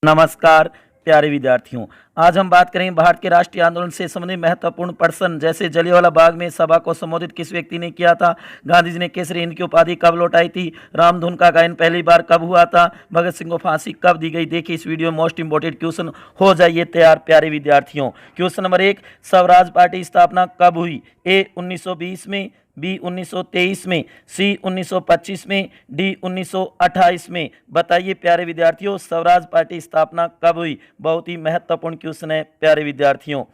नमस्कार प्यारे विद्यार्थियों, आज हम बात करेंगे भारत के राष्ट्रीय आंदोलन से संबंधित महत्वपूर्ण प्रश्न जैसे जलियांवाला बाग में सभा को संबोधित किस व्यक्ति ने किया था, गांधी जी ने केसरी हिंद की उपाधि कब लौटाई थी, रामधुन का गायन पहली बार कब हुआ था, भगत सिंह को फांसी कब दी गई। देखिए इस वीडियो में मोस्ट इंपोर्टेंट क्वेश्चन, हो जाइए तैयार प्यारे विद्यार्थियों। क्वेश्चन नंबर 1, स्वराज पार्टी की स्थापना कब हुई? ए 1920 में, बी 1923 में, सी 1925 में, डी 1928 में। बताइए प्यारे विद्यार्थियों, स्वराज पार्टी स्थापना कब हुई? बहुत ही महत्वपूर्ण क्वेश्चन है प्यारे विद्यार्थियों।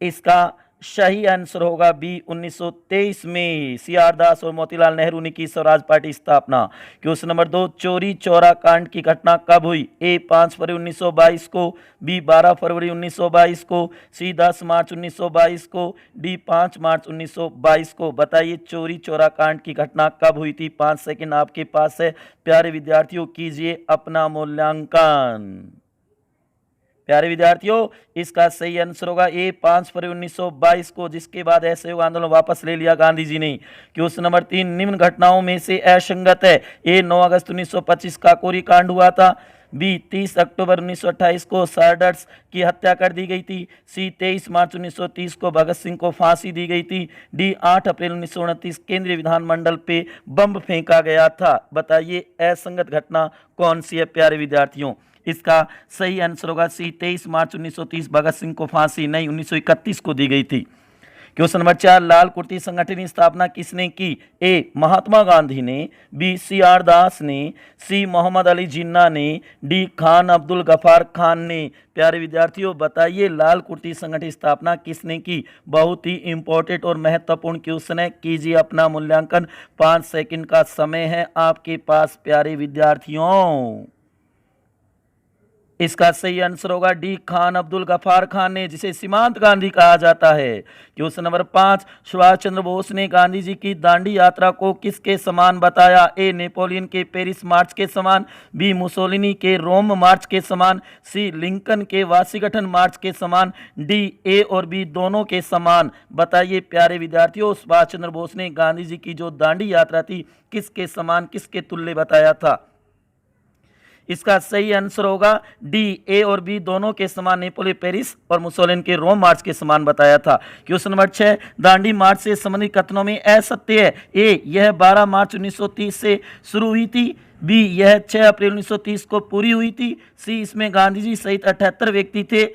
इसका सही आंसर होगा बी 1923 में। सीआर दास और मोतीलाल नेहरू ने की स्वराज पार्टी स्थापना। क्वेश्चन नंबर 2, चोरी चौरा कांड की घटना कब हुई? ए 5 फरवरी 1922 को, बी 12 फरवरी 1922 को, सी 10 मार्च 1922 को, डी 5 मार्च 1922 को। बताइए चोरी चौरा कांड की घटना कब हुई थी? 5 सेकंड आपके पास है प्यारे विद्यार्थियों, कीजिए अपना मूल्यांकन। प्यारे विद्यार्थियों, इसका सही आंसर होगा ए 5 फरवरी 1922 को, जिसके बाद असहयोग आंदोलन वापस ले लिया गांधी जी ने। क्वेश्चन नंबर 3, निम्न घटनाओं में से असंगत है। ए 9 अगस्त 1925 काकोरी कांड हुआ था, बी 30 अक्टूबर 1928 को सारडर्स की हत्या कर दी गई थी, सी 23 मार्च 1930 को भगत सिंह को फांसी दी गई थी, डी 8 अप्रैल 1929 केंद्रीय विधानमंडल पे बम फेंका गया था। बताइए असंगत घटना कौन सी है प्यारे विद्यार्थियों? इसका सही आंसर होगा सी 23 मार्च 1930 भगत सिंह को फांसी नहीं 1931 को दी गई थी। क्वेश्चन नंबर 4, लाल कुर्ती संगठन की स्थापना किसने की? ए महात्मा गांधी ने, बी सीआर दास ने, सी मोहम्मद अली जिन्ना ने, डी खान अब्दुल गफार खान ने। प्यारे विद्यार्थियों बताइए लाल कुर्ती संगठन की स्थापना किसने की? बहुत ही इंपॉर्टेंट और महत्वपूर्ण क्वेश्चन है, कीजिए अपना मूल्यांकन। 5 सेकंड का समय है आपके पास प्यारे विद्यार्थियों। इसका सही आंसर होगा डी खान अब्दुल गफार खान ने, जिसे सीमांत गांधी कहा जाता है। क्वेश्चन नंबर 5, सुभाष चंद्र बोस ने गांधी जी की दांडी यात्रा को किसके समान बताया? ए नेपोलियन के पेरिस मार्च के समान, बी मुसोलिनी के रोम मार्च के समान, सी लिंकन के वाशिंगटन मार्च के समान, डी ए और बी दोनों के समान। बताइए प्यारे विद्यार्थियों, सुभाष चंद्र बोस ने गांधी जी की जो दांडी यात्रा थी किसके समान, किसके तुल्य बताया था? इसका सही आंसर होगा डी ए और बी दोनों के समान, नेपोलियन पेरिस और मुसोलिनी के रोम मार्च के समान बताया था। क्वेश्चन नंबर 6, दांडी मार्च से संबंधित कथनों में असत्य है। ए यह 12 मार्च 1930 से शुरू हुई थी, बी यह 6 अप्रैल 1930 को पूरी हुई थी, सी इसमें गांधी जी सहित 78 व्यक्ति थे,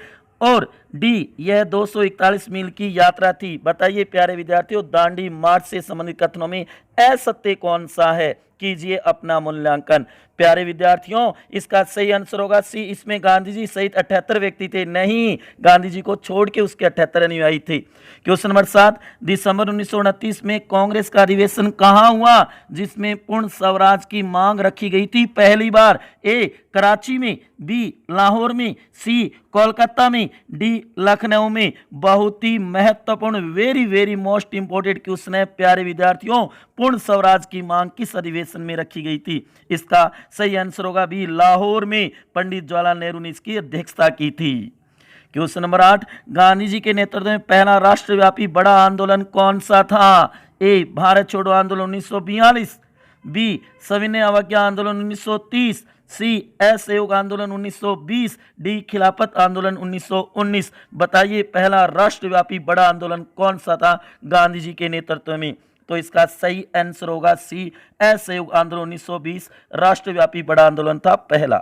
और डी यह 241 मील की यात्रा थी। बताइए प्यारे विद्यार्थियों दांडी मार्च से संबंधित कथनों में असत्य कौन सा है? कीजिए अपना मूल्यांकन। प्यारे विद्यार्थियों इसका सही आंसर होगा सी, इसमें गांधी जी सहित 78 व्यक्ति थे। नहीं, गांधी जी को छोड़ के उसके 78 अनुयायी थे। क्वेश्चन नंबर 7, दिसंबर 1929 में कांग्रेस का अधिवेशन कहां हुआ जिसमें पूर्ण स्वराज की मांग रखी गई थी पहली बार? ए कराची में, बी लाहौर में, सी कोलकाता में, डी लखनऊ में। बहुत ही महत्वपूर्ण, very very most important question है प्यारे विद्यार्थियों, पूर्ण स्वराज की मांग किस अधिवेशन में रखी गई थी? इसका सही आंसर होगा बी लाहौर में, पंडित जवाहरलाल नेहरू ने इसकी अध्यक्षता की थी। क्वेश्चन नंबर 8, गांधी जी के नेतृत्व में पहला राष्ट्रव्यापी बड़ा आंदोलन कौन सा था? ए भारत छोड़ो आंदोलन 1942, बी सविनय अवज्ञा आंदोलन 1930, सी असहयोग आंदोलन 1920, डी खिलाफत आंदोलन 1919। बताइए पहला राष्ट्रव्यापी बड़ा आंदोलन कौन सा था गांधी जी के नेतृत्व में? तो इसका सही आंसर होगा सी असहयोग आंदोलन 1920 राष्ट्रव्यापी बड़ा आंदोलन था पहला।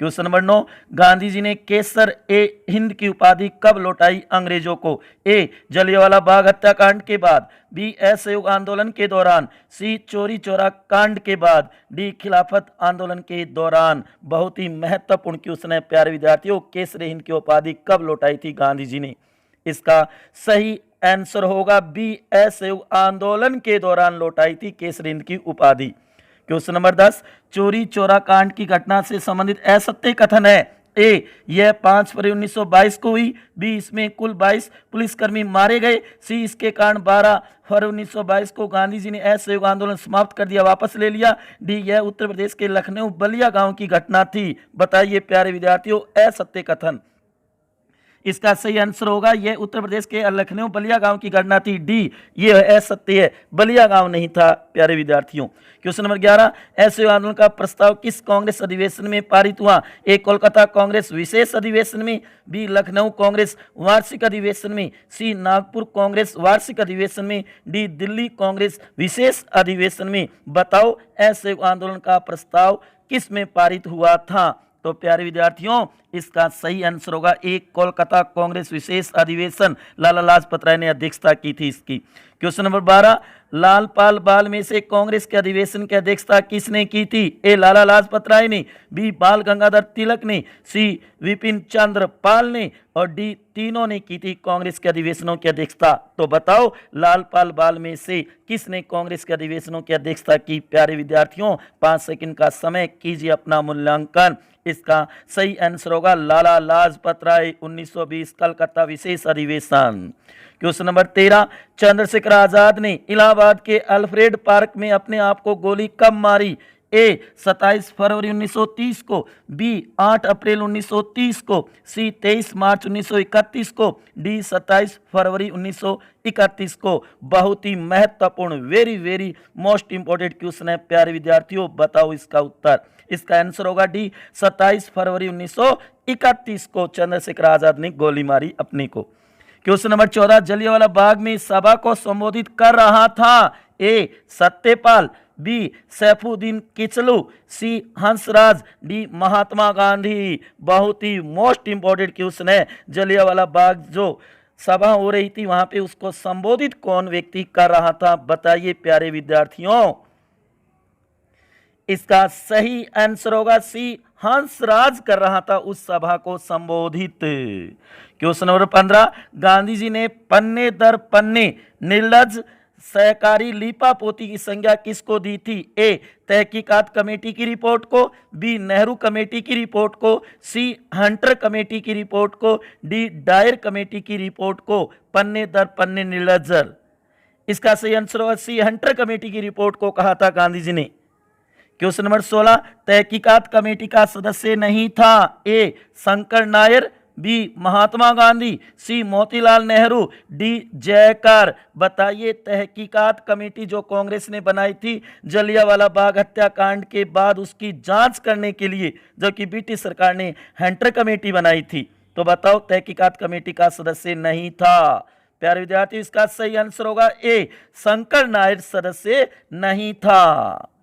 क्वेश्चन नंबर 9, गांधी जी ने केसर ए हिंद की उपाधि कब लौटाई अंग्रेजों को? ए जलियांवाला बाग हत्याकांड के बाद, बी असहयोग आंदोलन के दौरान, सी चोरी चौरा कांड के बाद, डी खिलाफत आंदोलन के दौरान। बहुत ही महत्वपूर्ण क्वेश्चन है प्यारे विद्यार्थियों, केसर हिंद की उपाधि कब लौटाई थी गांधी जी ने? इसका सही आंसर होगा बी असहयोग आंदोलन के दौरान लौटाई थी केसर हिंद की उपाधि। क्वेश्चन नंबर 10, चोरी चौरा कांड की घटना से संबंधित असत्य कथन है। ए यह 5 फरवरी 1922 को हुई, बी इसमें कुल 22 पुलिसकर्मी मारे गए, सी इसके कारण 12 फरवरी 1922 को गांधी जी ने असहयोग आंदोलन समाप्त कर दिया, वापस ले लिया, डी यह उत्तर प्रदेश के लखनऊ बलिया गांव की घटना थी। बताइए प्यारे विद्यार्थियों असत्य कथन। इसका सही आंसर होगा यह उत्तर प्रदेश के लखनऊ बलिया गांव की घटना थी। डी ये असत्य है, बलिया गांव नहीं था प्यारे विद्यार्थियों। क्वेश्चन नंबर 11, असहयोग आंदोलन का प्रस्ताव किस कांग्रेस अधिवेशन में पारित हुआ? ए कोलकाता कांग्रेस विशेष अधिवेशन में, बी लखनऊ कांग्रेस वार्षिक अधिवेशन में, सी नागपुर कांग्रेस वार्षिक अधिवेशन में, डी दिल्ली कांग्रेस विशेष अधिवेशन में। बताओ असहयोग आंदोलन का प्रस्ताव किस में पारित हुआ था? तो प्यारे विद्यार्थियों इसका सही आंसर होगा एक कोलकाता कांग्रेस विशेष अधिवेशन, लाला लाजपत राय ने अध्यक्षता की थी इसकी। क्वेश्चन नंबर 12, लालपाल बाल में से कांग्रेस के अधिवेशन की अध्यक्षता किसने की थी? ए लाला लाजपत राय ने, बी बाल गंगाधर तिलक ने, सी विपिन चंद्र पाल ने और डी तीनों ने की थी कांग्रेस के अधिवेशनों की अध्यक्षता। तो बताओ लालपाल बाल में से किसने कांग्रेस के अधिवेशनों की अध्यक्षता की? प्यारे विद्यार्थियों 5 सेकंड का समय, कीजिए अपना मूल्यांकन। इसका सही आंसर होगा लाला लाजपत राय 1920 कलकत्ता विशेष अधिवेशन। क्वेश्चन नंबर 13, चंद्रशेखर आजाद ने इलाहाबाद के अल्फ्रेड पार्क में अपने आप को गोली कब मारी? ए 27 फरवरी 1930 को, बी 8 अप्रैल 1930 को, सी 23 मार्च 1931 को, डी 27 फरवरी 1931 को। बहुत ही महत्वपूर्ण, वेरी मोस्ट इंपोर्टेंट क्वेश्चन है प्यारे विद्यार्थियों, बताओ इसका उत्तर। इसका आंसर होगा डी 27 फरवरी 1931 को चंद्रशेखर आजाद ने गोली मारी अपने को। क्वेश्चन नंबर 14, जलियांवाला बाग में सभा को संबोधित कर रहा था? ए सत्यपाल, बी सैफुद्दीन किचलू, सी हंसराज, डी महात्मा गांधी। बहुत ही मोस्ट इंपोर्टेंट क्वेश्चन है। जलियांवाला बाग जो सभा हो रही थी वहां पे उसको संबोधित कौन व्यक्ति कर रहा था? बताइए प्यारे विद्यार्थियों। इसका सही आंसर होगा सी हंसराज कर रहा था उस सभा को संबोधित। क्वेश्चन नंबर 15, गांधी जी ने पन्ने दर पन्ने निर्लज सहकारी लीपापोती की संज्ञा किसको दी थी? ए तहकीकात कमेटी की रिपोर्ट को, बी नेहरू कमेटी की रिपोर्ट को, सी हंटर कमेटी की रिपोर्ट को, डी डायर कमेटी की रिपोर्ट को। पन्ने दर पन्ने निर्लजर, इसका सही आंसर होगा सी हंटर कमेटी की रिपोर्ट को कहा था गांधी जी ने। क्वेश्चन नंबर 16, तहकीकात कमेटी का सदस्य नहीं था? ए शंकर नायर, बी महात्मा गांधी, सी मोतीलाल नेहरू, डी जयकार। बताइए तहकीकात कमेटी जो कांग्रेस ने बनाई थी जलियांवाला बाग हत्याकांड के बाद उसकी जांच करने के लिए, जबकि ब्रिटिश सरकार ने हंटर कमेटी बनाई थी। तो बताओ तहकीकात कमेटी का सदस्य नहीं था। प्यारे विद्यार्थी इसका सही आंसर होगा ए शंकर नायर सदस्य नहीं था।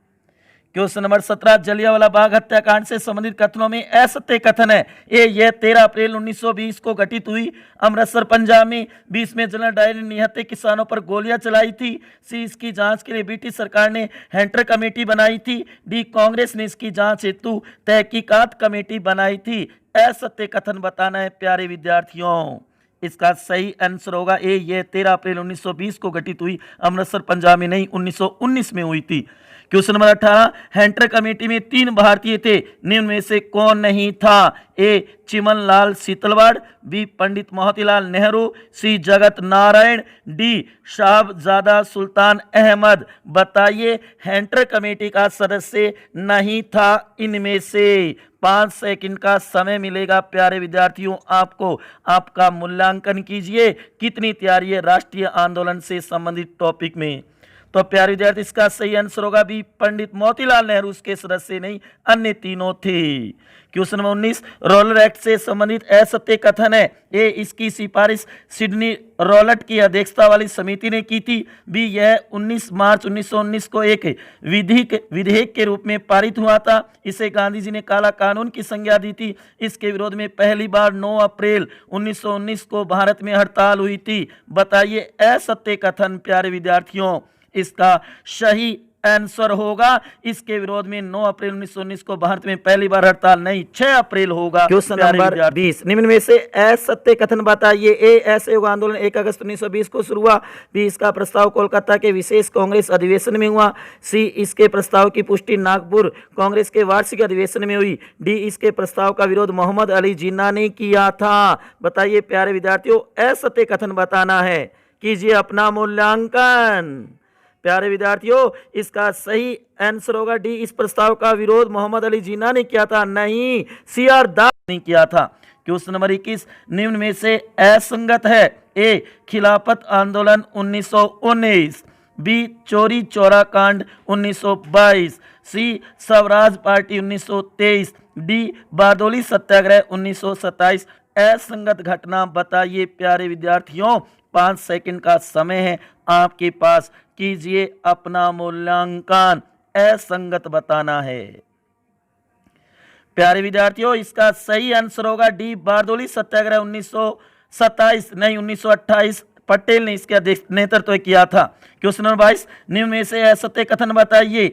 क्वेश्चन नंबर 17, जलियांवाला बाग हत्याकांड से संबंधित कथनों में असत्य कथन है। ए यह 13 अप्रैल 1920 को घटित हुई अमृतसर पंजाब में। 20 में जनरल डायर ने निहत्थे किसानों पर गोलियां चलाई थी। सी इसकी जांच के लिए ब्रिटिश सरकार ने हंटर कमेटी बनाई थी। डी कांग्रेस ने इसकी जांच हेतु तहकीकात कमेटी बनाई थी। असत्य कथन बताना है प्यारे विद्यार्थियों। इसका सही आंसर होगा ए यह 13 अप्रैल 1920 को घटित हुई अमृतसर पंजाब में नहीं 1919 में हुई थी। क्वेश्चन नंबर 18, हंटर कमेटी में 3 भारतीय थे, निम्न में से कौन नहीं था? ए चिमन लाल सीतलवाड़, बी पंडित मोतीलाल नेहरू, सी जगत नारायण, डी साहबजादा सुल्तान अहमद। बताइए हंटर कमेटी का सदस्य नहीं था इनमें से। 5 सेकंड का समय मिलेगा प्यारे विद्यार्थियों आपको। आपका मूल्यांकन कीजिए कितनी तैयारी है राष्ट्रीय आंदोलन से संबंधित टॉपिक में। तो प्यारे विद्यार्थी इसका सही आंसर होगा बी पंडित मोतीलाल नेहरू उसके सदस्य नहीं, अन्य तीनों थे। क्वेश्चन नंबर 19, रोलर एक्ट से संबंधित असत्य कथन है। ए इसकी सिफारिश सिडनी रॉलट की अध्यक्षता वाली समिति ने की थी। बी यह 19 मार्च 1919 को एक विधेयक के रूप में पारित हुआ था। इसे गांधी जी ने काला कानून की संज्ञा दी थी। इसके विरोध में पहली बार 9 अप्रैल 1919 को भारत में हड़ताल हुई थी। बताइए असत्य कथन प्यारे विद्यार्थियों। इसका सही आंसर होगा इसके विरोध में 9 अप्रैल 1919 को भारत में पहली बार हड़ताल नहीं 6 अप्रैल होगा। क्वेश्चन नंबर 20, निम्न में से असत्य कथन बताइए। ए असहयोग आंदोलन 1 अगस्त 1920 को शुरू हुआ। बी इसका प्रस्ताव कोलकाता के विशेष कांग्रेस अधिवेशन में हुआ। सी इसके प्रस्ताव की पुष्टि नागपुर कांग्रेस के वार्षिक अधिवेशन में हुई। डी इसके प्रस्ताव का विरोध मोहम्मद अली जिन्ना ने किया था। बताइए प्यारे विद्यार्थियों असत्य कथन बताना है, कीजिए अपना मूल्यांकन। प्यारे विद्यार्थियों इसका सही आंसर होगा डी इस प्रस्ताव का विरोध मोहम्मद अली जिन्ना ने किया था, नहीं CR दास ने किया था। क्वेश्चन नंबर 21 निम्न में से असंगत है। ए खिलाफत आंदोलन 1919, बी चोरी चौरा कांड 1922, सी स्वराज पार्टी 1923, डी बारदोली सत्याग्रह 1927। असंगत घटना बताइए प्यारे विद्यार्थियों। 5 सेकंड का समय है आपके पास, कीजिए अपना मूल्यांकन। असंगत बताना है प्यारे विद्यार्थियों। इसका सही आंसर होगा डी बारदोली सत्याग्रह 1927 नहीं 1928। पटेल ने इसका नेतृत्व किया था। क्वेश्चन नंबर 22 निम्न में से असत्य कथन बताइए।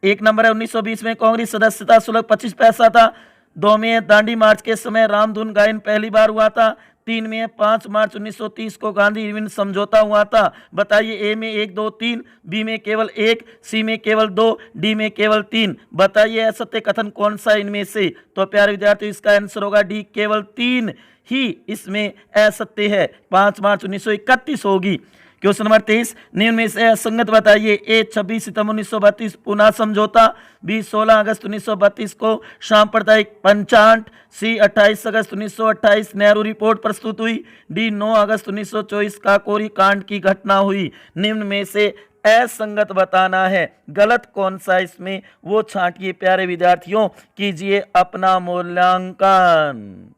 एक नंबर है 1920 में कांग्रेस सदस्यता शुल्क 25 पैसा था। 2 में दांडी मार्च के समय रामधुन गायन पहली बार हुआ था। 3 में 5 मार्च 1930 को गांधी इरविन समझौता हुआ था। बताइए ए में 1 2 3, बी में केवल 1, सी में केवल 2, डी में केवल 3। बताइए असत्य कथन कौन सा इनमें से। तो प्यारे विद्यार्थियों इसका आंसर होगा डी केवल 3 ही इसमें असत्य है। 5 मार्च 1931 होगी। क्वेश्चन नंबर 23 निम्न में से असंगत बताइए। ए 26 सितंबर 1932 पुनः समझौता, बी 16 अगस्त 1932 को सांप्रदायिक पंचांट, सी 28 अगस्त 1928 नेहरू रिपोर्ट प्रस्तुत हुई, डी 9 अगस्त 1924 काकोरी कांड की घटना हुई। निम्न में से असंगत बताना है। गलत कौन सा इसमें वो छांटिए प्यारे विद्यार्थियों, कीजिए अपना मूल्यांकन।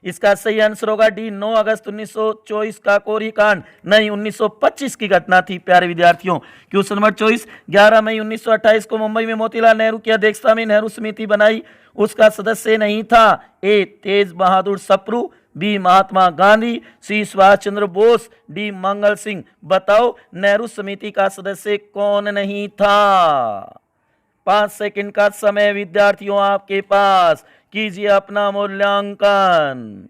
इसका सही आंसर होगा डी 9 अगस्त 1924 का कोरी कांड नहीं 1925 की घटना थी प्यारे विद्यार्थियों। क्वेश्चन नंबर 24 11 मई 1928 को मुंबई में मोतीलाल नेहरू की अध्यक्षता में नेहरू समिति बनाई, उसका सदस्य नहीं था। ए तेज बहादुर सप्रू, बी महात्मा गांधी, सी सुभाष चंद्र बोस, डी मंगल सिंह। बताओ नेहरू समिति का सदस्य कौन नहीं था। 5 सेकंड का समय विद्यार्थियों आपके पास, कीजिए अपना मूल्यांकन।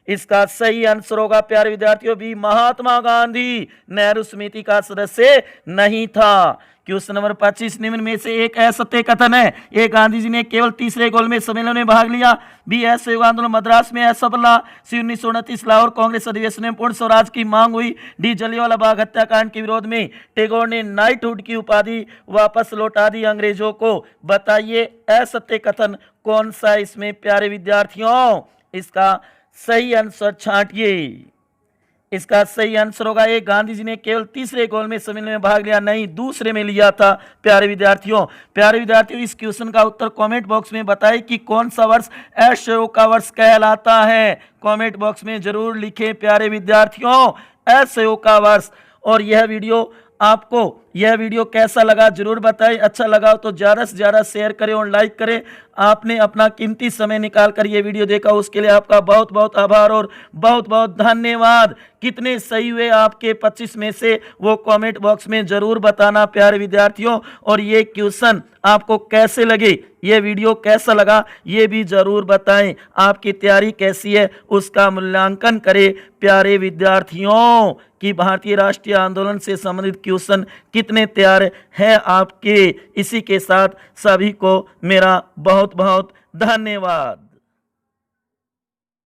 इसका सही आंसर होगा प्यारे विद्यार्थियों बी महात्मा गांधी नेहरू समिति का सदस्य नहीं था। क्वेश्चन नंबर 25 निम्न में से एक असत्य कथन है। ए गांधी जी ने केवल तीसरे गोलमेज सम्मेलन में भाग लिया, बी असहयोग आंदोलन मद्रास में असफल रहा, सी 1929 लाहौर कांग्रेस अधिवेशन में पूर्ण स्वराज की मांग हुई, डी जलियांवाला बाग हत्याकांड के विरोध में टैगोर ने नाइटहुड की उपाधि वापस लौटा दी अंग्रेजों को। बताइए असत्य कथन कौन सा इसमें प्यारे विद्यार्थियों। इसका सही आंसर छांटिए। इसका सही आंसर होगा ए गांधी जी ने केवल तीसरे गोलमेज सम्मेलन में भाग लिया, नहीं दूसरे में लिया था प्यारे विद्यार्थियों। प्यारे विद्यार्थियों इस क्वेश्चन का उत्तर कमेंट बॉक्स में बताएं कि कौन सा वर्ष असहयोग का वर्ष कहलाता है। कमेंट बॉक्स में जरूर लिखें प्यारे विद्यार्थियों असहयोग का वर्ष। और यह वीडियो आपको यह वीडियो कैसा लगा जरूर बताएं। अच्छा लगा तो ज़्यादा से ज़्यादा शेयर करें और लाइक करें। आपने अपना कीमती समय निकाल कर ये वीडियो देखा उसके लिए आपका बहुत बहुत आभार और बहुत बहुत धन्यवाद। कितने सही हुए आपके 25 में से वो कमेंट बॉक्स में जरूर बताना प्यारे विद्यार्थियों। और ये क्वेश्चन आपको कैसे लगे, ये वीडियो कैसा लगा ये भी जरूर बताएं। आपकी तैयारी कैसी है उसका मूल्यांकन करें प्यारे विद्यार्थियों कि भारतीय राष्ट्रीय आंदोलन से संबंधित क्वेश्चन कितने तैयार हैं आपके। इसी के साथ सभी को मेरा बहुत बहुत धन्यवाद।